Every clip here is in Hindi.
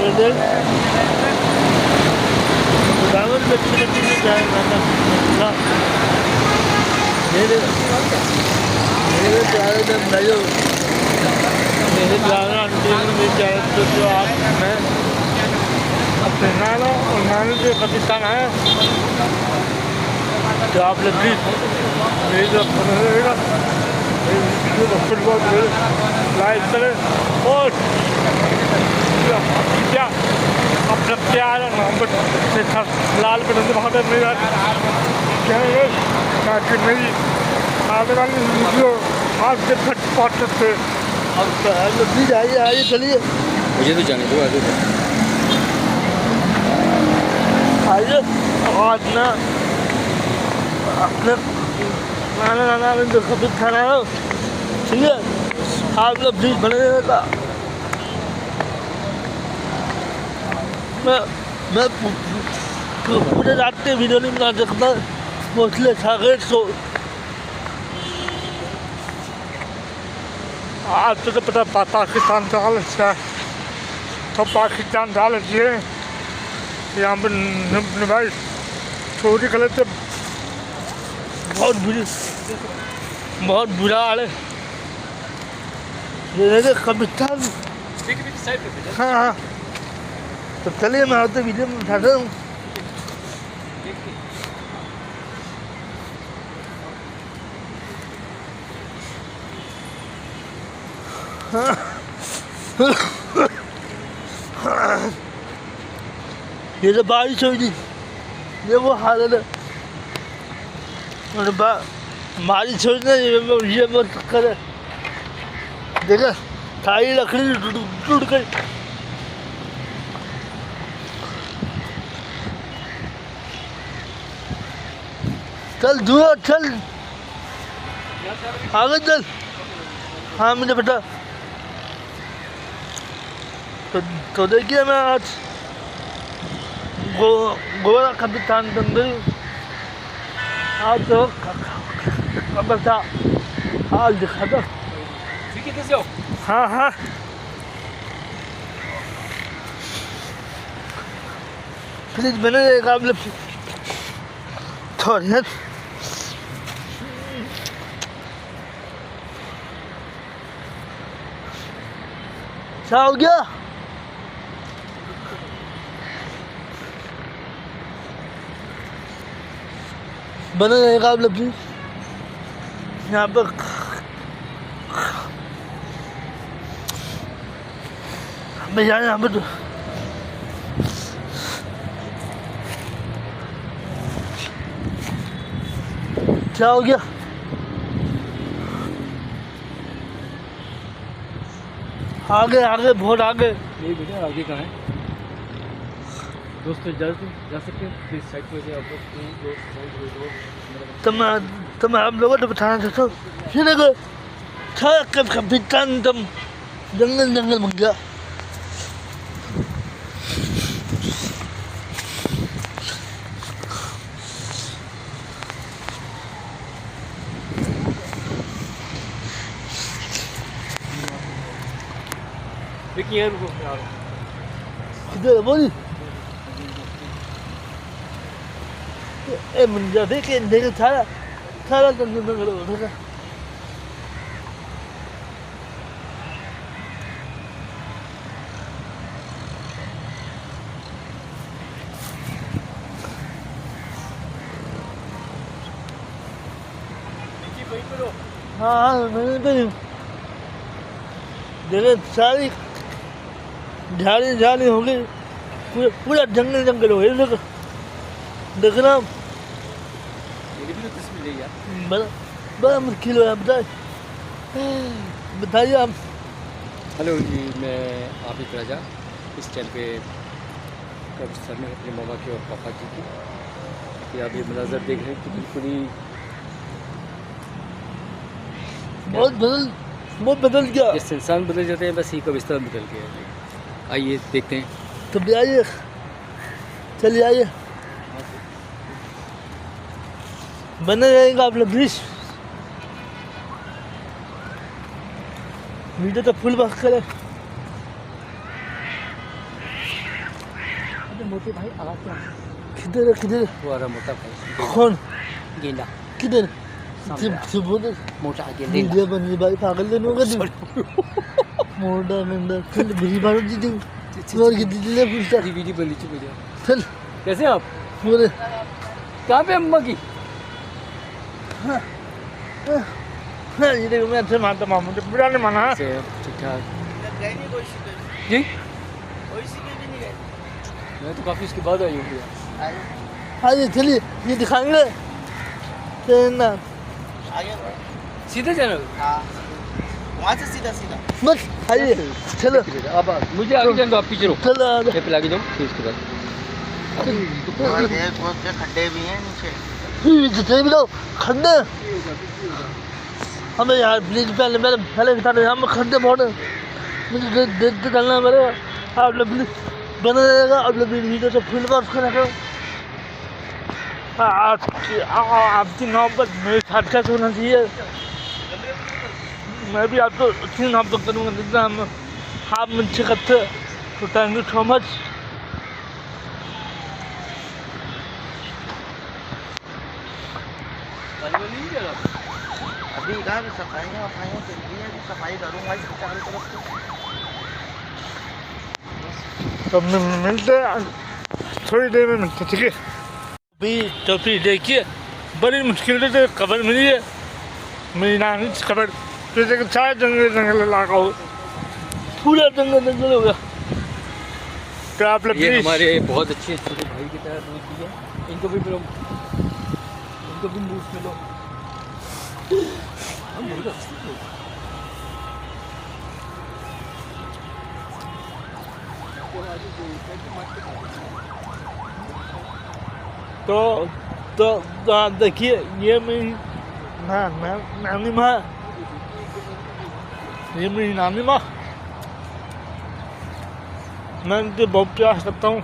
Öyle Damat bekçilerini değerlendirmek. मेरे प्यारे जब नहीं हो मेरे प्यारे आंटी ने मेरे प्यारे तो जो आप मैं अपने नाना और नानी से पाकिस्तान आया तो आप लोग प्लीज मेरी जो रहेगा फुटबॉल लाइक करें और क्या अपना प्यार मोहब्बत से लाल बटन से वहाँ पर मेरा क्या है ताकि मेरी आने वाली वीडियो आपके तक पहुँच सकते अब प्लीज आइए आइए चलिए मुझे तो जाने दो आगे आइए आज ना अपने नाना नाना में जो कभी खाना हो ठीक है आप लोग प्लीज बने रहेगा मैं पूरे रात के वीडियो नहीं बना सकता मोस्टली सागर सो आज तो पता पाकिस्तान डाल तो पाकिस्तान डाल दिए यहाँ पर भाई चोरी कर लेते बहुत बुरा हाल है कब्रिस्तान हाँ हाँ तो चलिए मैं आपसे वीडियो में उठाता हूँ ये तो बारिश हुई थी ये वो हालत है बारिश हुई ना ये मत करे देखा सारी लकड़ी टूट गई चल धुआ चल आगे चल हाँ मुझे पता तो देखिए मैं आज गोरा कब्रिस्तान जंगल आज तो खबर था हाल दिखा था हाँ हाँ प्लीज मैंने एक आप लोग थोड़ी क्या हो गया बने रहेगा आप लोग प्लीज यहाँ पर मैं यहाँ पर क्या हो गया आगे आगे बहुत आगे नहीं बेटा आगे कहाँ है दोस्त जा सकते हैं प्लीज साइड पे से आप लोग तो मैं आप लोगों को बताना चाहता हूँ ये देखो कब्रिस्तान तुम जंगल जंगल बन गया देखिए यार रुको किधर बोली ए मुझे देखे देखे सारा सारा जंगल जंगल हो रहा हाँ मैंने तो देखे सारी झाड़ी झाड़ी हो गई पूरा जंगल जंगल हो गया देख रहा बड़ा मुश्किल है बताइए आप हेलो जी मैं आबिद राजा इस टाइम पे कब्रिस्तान में अपने मामा के और पापा जी की कि आप ये मनाजर देख रहे हैं कि बिल्कुल ही बहुत बदल गया जैसे इंसान बदल जाते हैं बस ये कब्रिस्तान बदल गया है आइए देखते हैं तो भी आइए चलिए आइए बने रहेगा आप लोग प्लीज वीडियो तो फुल वक्त करे मोटे भाई आवाज क्या है? किधर है किधर? वो आ रहा मोटा भाई। कौन? गेंडा किधर? सामने सिर्फ बोल मोटा गेंडा मीडिया बन भाई पागल नहीं होगा तू मोड़ा गंदा चल बुरी बात जी तू और कितनी ले पूछता वीडियो बन लीजिए भैया। चल कैसे आप? बोले कहाँ पे अम्मा की? हाँ ये देखो मैं अच्छे मानता हूँ, मुझे बुरा नहीं माना। से ठीक ठाक गए नहीं कोई शिकायत जी। कोई शिकायत भी नहीं गए मैं तो काफ़ी इसके बाद आई हूँ भैया। आगे आइए चलिए ये दिखाएंगे ना आगे बढ़ो। सीधे चैनल हाँ वहाँ से सीधा सीधा बस आइए चलो अब मुझे आगे जाने दो, आप पीछे रहो। चलो आ पे आगे जाओ फिर उसके बाद बहुत से खड्डे भी हैं नीचे जितने भी लोग खड्डे हमें यार प्लीज पहले पहले पहले बता दो हम खड्डे बहुत हैं। मुझे देखते चलना मेरे आप लोग प्लीज बना रहेगा आप लोग वीडियो से फुल बात करना करो आपकी नौबत मेरे साथ साथ होना चाहिए, मैं भी आपको उतनी नौबत करूँगा जितना हम आप मुझसे करते। तो थैंक यू सो मच। अभी कहाँ भी सफाइयाँ वफाइयाँ चल रही हैं, अभी सफाई करूँगा इसकी चारों तरफ से। तो मिलते थोड़ी देर में मिलते, ठीक है? अभी तो फिर देखिए बड़ी मुश्किल से खबर मिली है, मेरी नानी की खबर जैसे कि सारे जंगल जंगल इलाका हो, पूरा जंगल जंगल हो गया। तो आप लोग ये प्लीज हमारे बहुत अच्छे छोटे भाई की तरह दोस्त भी है, इनको भी मिलो, इनको भी मूव मिलो। हम बहुत अच्छे लोग हैं। तो आप देखिए ये मेरी नानी माँ, ये मेरी नानी माँ, मैं उनसे बहुत प्यार करता हूँ,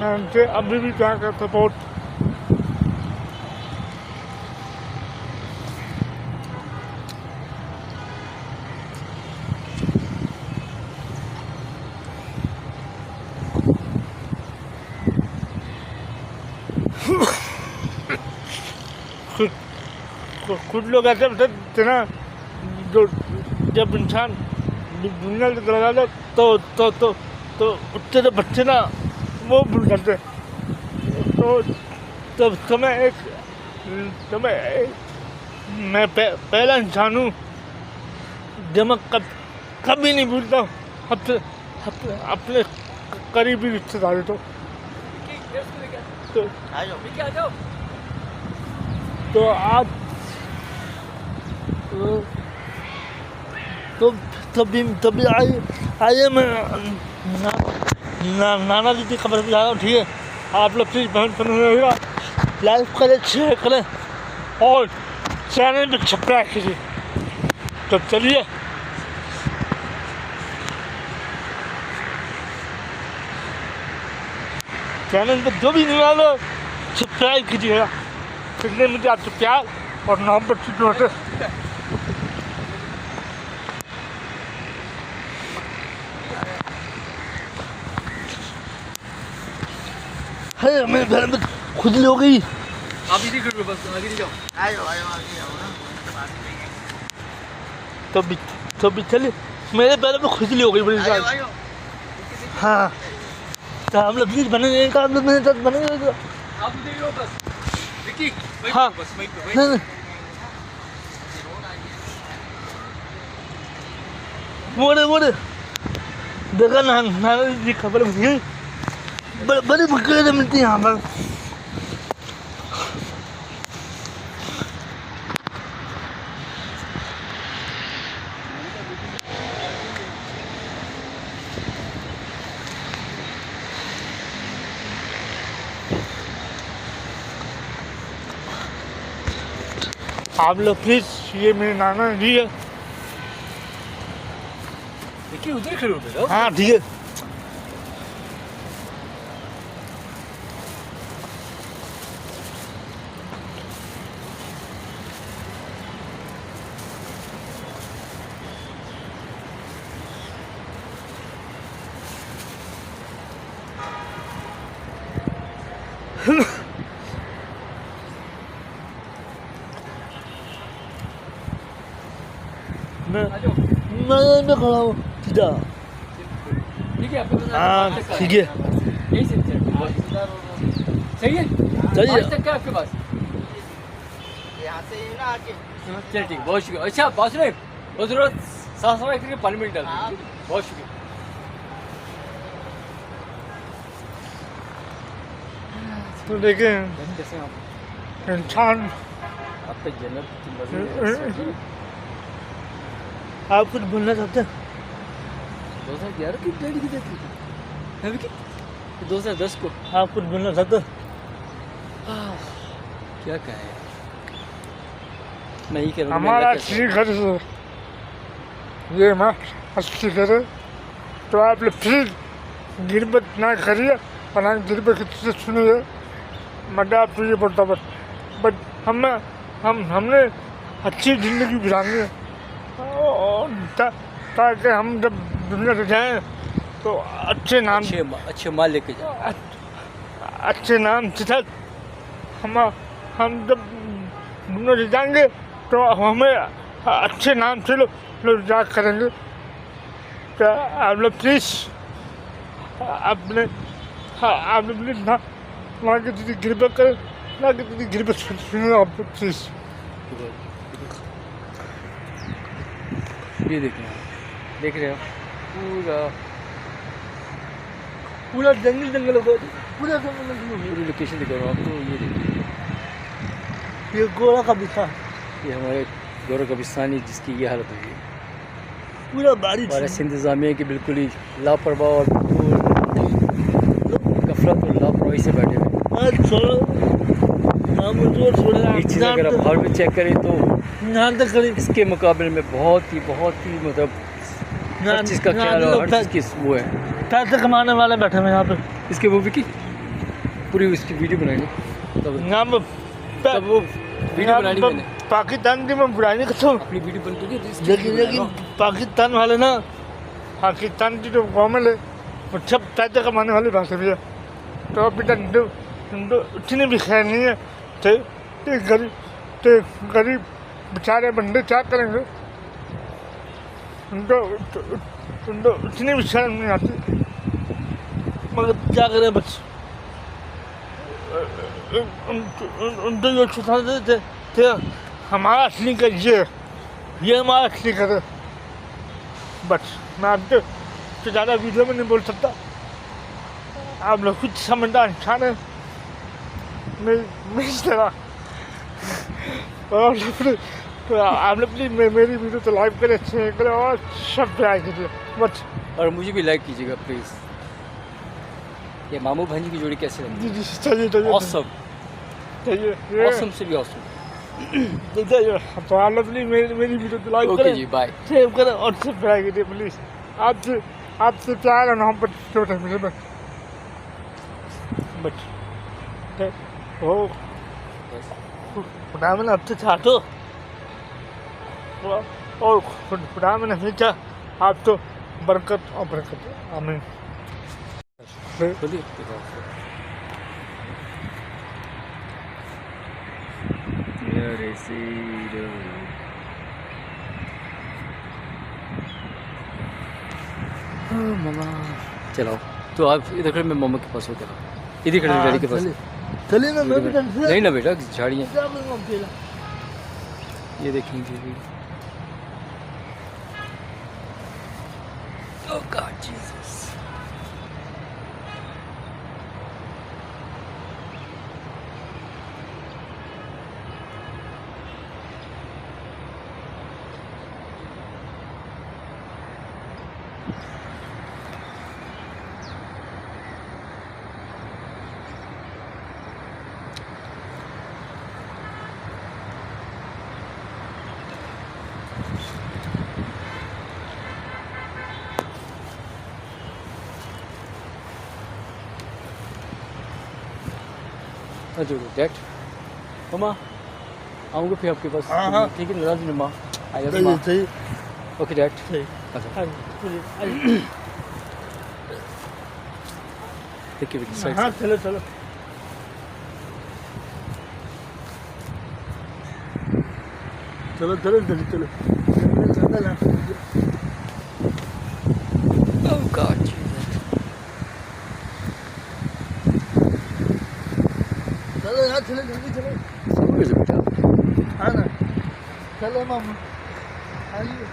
मैं उनसे अभी भी प्यार करता हूँ बहुत। कुछ लोग ऐसे बताते ना, जो जब इंसान दुनिया से चला जाता तो उससे तो बच्चे ना वो भूल जाते। तो मैं पहला इंसान हूँ जब मैं कभी नहीं भूलता अपने करीबी रिश्तेदारी। आ जाओ तो आप तभी आइए मैं नाना जी की खबर भी आ रहा हूँ, ठीक है? आप लोग प्लीज बहन रहेगा, लाइक करें, शेयर करें और चैनल पर सब्सक्राइब कीजिए। तो चलिए चैनल पर जो भी नहीं आ रहा सब्सक्राइब कीजिएगा, इसलिए मुझे आपसे प्यार और मोहब्बत की जरूरत है। है मेरे घर में खुजली हो गई। आप इधर खड़े रहो, बस आगे नहीं जाओ। आ जाओ आगे जाओ ना। तो भी चलिए, मेरे पैरों में खुजली हो गई बड़ी आ जाओ सारी। हाँ तो हम लोग प्लीज बने काम लोग मेरे साथ बने। आप इधर ही रहो बस। विक्की वहीं हाँ। पे बस वहीं पे वहीं। मोड़े देखा ना नाना जी खबर मुझे बड़ी मुश्किल से मिलती है यहाँ पर। आप लोग प्लीज, ये मेरे नाना जी है। विक्की उधर खड़े हो बेटा। हाँ ठीक है। मैं आ जाओ। मैं मैं खड़ा हूँ सीधा। ठीक है आपके पास हाँ ठीक है यही से सही है सही है। आज तक क्या आपके पास यहाँ से ना आके चल ठीक बहुत शुक्रिया अच्छा बात सुने वो जरूरत साफ सफाई करके पानी में डाल दीजिए। बहुत शुक्रिया तो देखें कैसे हैं आप इंसान आप पे जन्नत की मर्जी है। आप कुछ बोलना चाहते हैं? 2011 की डेट की देती है कि 2010 को आप कुछ बोलना चाहते हैं? क्या कहें मैं ही कह रहा हूँ हमारा ठीक है तो ये मैं अच्छी करे तो आप लोग प्लीज गिरबत ना करिए और ना गिरबत किसी से सुनिए मैं आपको ये बोलता बट हमने अच्छी ज़िंदगी बितानी है और ताकि हम जब दुनिया से जाएं तो अच्छे नाम अच्छे माल लेके जाओ अच्छे नाम के साथ हम जब दुनिया से जाएंगे तो हमें अच्छे नाम से लोग याद करेंगे। तो आप लोग प्लीज़ अपने आप लोग प्लीज़ ना कि दीदी गिरबत करें ना कि दीदी गिरबत सुनिए आप लोग प्लीज़। ये देखें देख रहे हो पूरा पूरा जंगल होगा पूरा जंगल पूरी लोकेशन दिखा रहा हूँ आपको ये देखिए ये गोरा का बिस्सा ये हमारे गौरव कब्रिस्तान है जिसकी ये हालत हुई है पूरा बारिश और ऐसे इंतज़ामिया की बिल्कुल ही लापरवाह और गफलत और लापरवाही से बैठे हुए आज छोड़ो ये चीज़ अगर आप बाहर में चेक करें तो यहाँ तक करें इसके मुकाबले में बहुत ही मतलब हर चीज़ का ख्याल और हर चीज़ की वो है पैसे कमाने वाले बैठे हुए यहाँ पे इसके वो भी की पूरी उसकी वीडियो बनाएंगे यहाँ पे तब वो वीडियो बनानी मैंने पाकिस्तान की मैं बुराई नहीं करता हूँ अपनी वीडियो बनती है लेकिन पाकिस्तान वाले ना पाकिस्तान की जो गवर्नमेंट है वो सब पैसे कमाने वाली भाषा भी है तो अभी तक इतनी भी खैर नहीं है तो गरीब बेचारे बंदे क्या करेंगे उनको इतनी भी शर्म नहीं आती मगर क्या करें बच्चे उनको ये सिखा देते थे हमारा असली कर ये हमारा असली कर बस मैं आपसे तो ज़्यादा वीडियो में नहीं बोल सकता आप लोग कुछ समझदार इंसान है मेरी तरह और आप लोग प्लीज मेरी वीडियो तो लाइक करें शेयर करें और सब ट्राई कीजिए बस और मुझे भी लाइक कीजिएगा प्लीज़ ये मामू भांजी की जोड़ी कैसे लगी जी चाहिए ऑसम चाहिए ऑसम से भी ऑसम चाहिए तो आप लोग प्लीज मेरी वीडियो तो लाइक ओके करें जी बाय शेयर करें और सब ट्राई कीजिए प्लीज़ आपसे प्यार है ना हम पर छोटे मुझे बस ओ खुदा मैंने अब से चाहतो और खुदा मैंने हमेशा आप तो बरकत और बरकत आमीन। बोलिए मामा चलाओ तो आप इधर खड़े मैं मामा के पास होकर इधर खड़े डैडी के पास चलिए ना मैं भी नहीं ना बेटा झाड़ियाँ ये देखेंगे Oh God, Jesus. अच्छा डैड मामा आऊँगा फिर आपके पास हाँ, हाँ। ठीक है नाराज नहीं माँ आएगा चाहिए चाहिए ओके डैड चाहिए अच्छा देखिए हाँ चलो चलो चलो चलो चलो चलो Oh God, Jesus. चलो यार चलो जल्दी चलो समझ बेटा हाँ ना चलो मामा आइए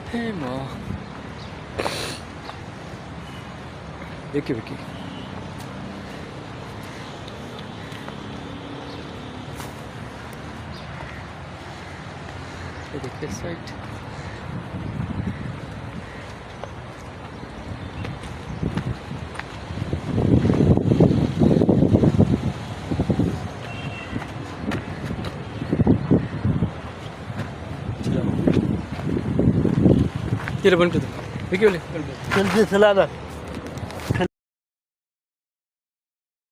Hey माँ देखिए विकी ये देखिए साइड ये बंद कर दो विकी बोले जल्दी चला रहा